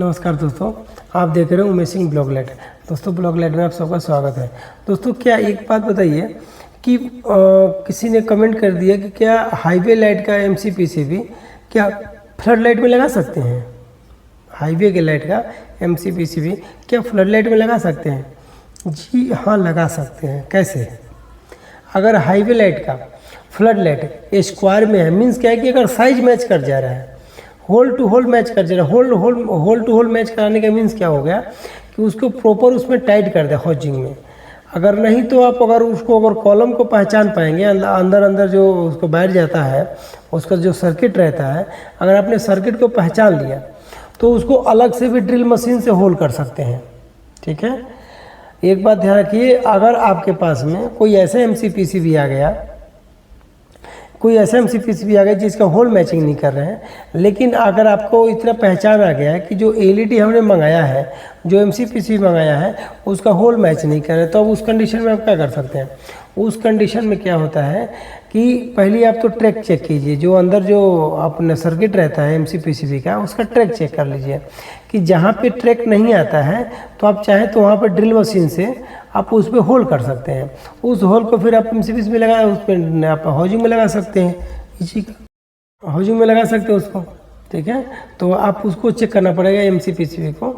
नमस्कार दोस्तों, आप देख रहे हो उमेश सिंह ब्लॉगलेट। दोस्तों ब्लॉगलेट में आप सबका स्वागत है। दोस्तों क्या एक बात बताइए कि किसी ने कमेंट कर दिया कि क्या हाईवे लाइट का एमसीपीसीबी क्या फ्लड लाइट में लगा सकते हैं? हाईवे के लाइट का एमसीपीसीबी क्या फ्लड लाइट में लगा सकते हैं? जी हाँ, लगा सकते हैं। कैसे? अगर हाईवे लाइट का फ्लड लाइट स्क्वायर में है, मीन्स क्या है कि अगर साइज मैच कर जा रहा है, होल टू होल मैच कर जा रहा है, होल टू होल मैच कराने का मीन्स क्या हो गया कि उसको प्रॉपर उसमें टाइट कर दे हाउजिंग में। अगर नहीं तो आप अगर कॉलम को पहचान पाएंगे, अंदर जो उसको बैठ जाता है, उसका जो सर्किट रहता है, अगर आपने सर्किट को पहचान लिया तो उसको अलग से भी ड्रिल मशीन से होल कर सकते हैं। ठीक है, एक बात ध्यान रखिए, अगर आपके पास में कोई ऐसा एमसीपीसीबी आ गया जिसका होल मैचिंग नहीं कर रहे हैं, लेकिन अगर आपको इतना पहचान आ गया है कि जो एलईडी हमने मंगाया है, जो एमसीपीसीबी मंगाया है, उसका होल मैच नहीं कर रहे, तो अब उस कंडीशन में आप क्या कर सकते हैं? उस कंडीशन में क्या होता है कि पहले आप तो ट्रैक चेक कीजिए, जो अंदर जो अपना सर्किट रहता है एमसीपीसीबी का, उसका ट्रैक चेक कर लीजिए कि जहाँ पे ट्रैक नहीं आता है तो आप चाहें तो वहाँ पर ड्रिल मशीन से आप उस पर होल कर सकते हैं। उस होल को फिर आप एमसीपीसी में लगा, उस पर आप हाउजिंग में लगा सकते हैं, इसी का हाउजिंग में लगा सकते हैं उसको। ठीक है, तो आप उसको चेक करना पड़ेगा एमसीपीसी को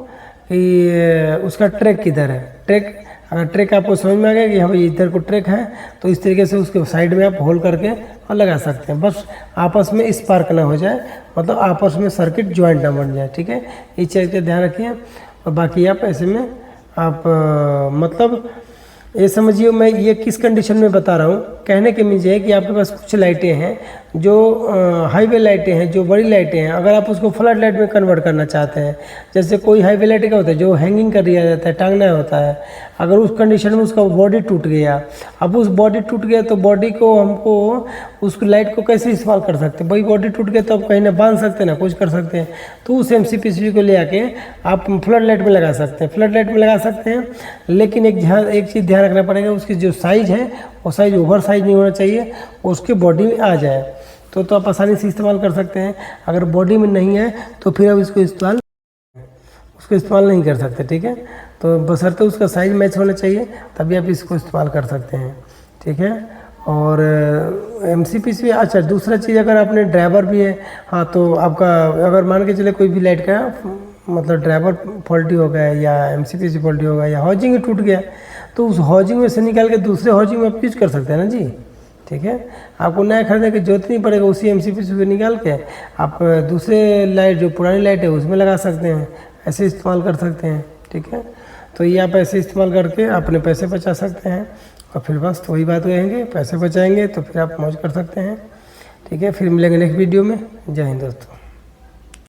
कि उसका ट्रैक किधर है। ट्रैक अगर ट्रैक आपको समझ में आ गया कि हाँ भाई इधर को ट्रैक है, तो इस तरीके से उसके साइड में आप होल करके और लगा सकते हैं। बस आपस में स्पार्क ना हो जाए, मतलब आपस में सर्किट ज्वाइंट ना बन जाए। ठीक है, इस चीज़ का ध्यान रखिए। और बाकी आप ऐसे में आप मतलब ये समझिए, मैं ये किस कंडीशन में बता रहा हूँ, कहने के मीनिंग है कि आपके पास कुछ लाइटें हैं जो हाईवे लाइटें हैं, जो बड़ी लाइटें हैं, अगर आप उसको फ्लड लाइट में कन्वर्ट करना चाहते हैं, जैसे कोई हाईवे लाइट का होता है जो हैंगिंग कर दिया जाता है, टांगना होता है, अगर उस कंडीशन में उसका बॉडी टूट गया, अब उस बॉडी टूट गया तो बॉडी को हमको उस लाइट को कैसे इस्तेमाल कर सकते हैं? भाई बॉडी टूट गया तो आप कहीं ना बांध सकते हैं, ना कुछ कर सकते हैं, तो उस एमसीपीसीबी को ले आके आप फ्लड लाइट में लगा सकते हैं, फ्लड लाइट में लगा सकते हैं। लेकिन एक चीज़ ध्यान रखना पड़ेगा, उसकी जो साइज़ है वो साइज़ ओवर साइज नहीं होना चाहिए, उसके बॉडी में आ जाए तो आप आसानी से इस्तेमाल कर सकते हैं। अगर बॉडी में नहीं है तो फिर आप उसको इस्तेमाल नहीं कर सकते। ठीक है, तो बशर्ते उसका साइज़ मैच होना चाहिए, तभी आप इसको इस्तेमाल कर सकते हैं। ठीक है, और एमसीपीसी। अच्छा, दूसरा चीज़, अगर आपने ड्राइवर भी है, हाँ, तो आपका अगर मान के चले कोई भी लाइट का मतलब ड्राइवर फॉल्टी हो गया या एमसीपीसी फॉल्टी हो गया या हाउजिंग टूट गया, तो उस हाउजिंग में से निकाल के दूसरे हाउजिंग में आप यूज कर सकते हैं ना जी। ठीक है, आपको नया खरीदने की जरूरत नहीं पड़ेगा, उसी एमसीपीसी से निकाल के आप दूसरे लाइट जो पुरानी लाइट है उसमें लगा सकते हैं, ऐसे इस्तेमाल कर सकते हैं। ठीक है, तो ये आप ऐसे इस्तेमाल करके अपने पैसे बचा सकते हैं। और फिर बस तो वही बात कहेंगे, पैसे बचाएंगे तो फिर आप मौज कर सकते हैं। ठीक है, फिर मिलेंगे नेक्स्ट वीडियो में। जय हिंद दोस्तों।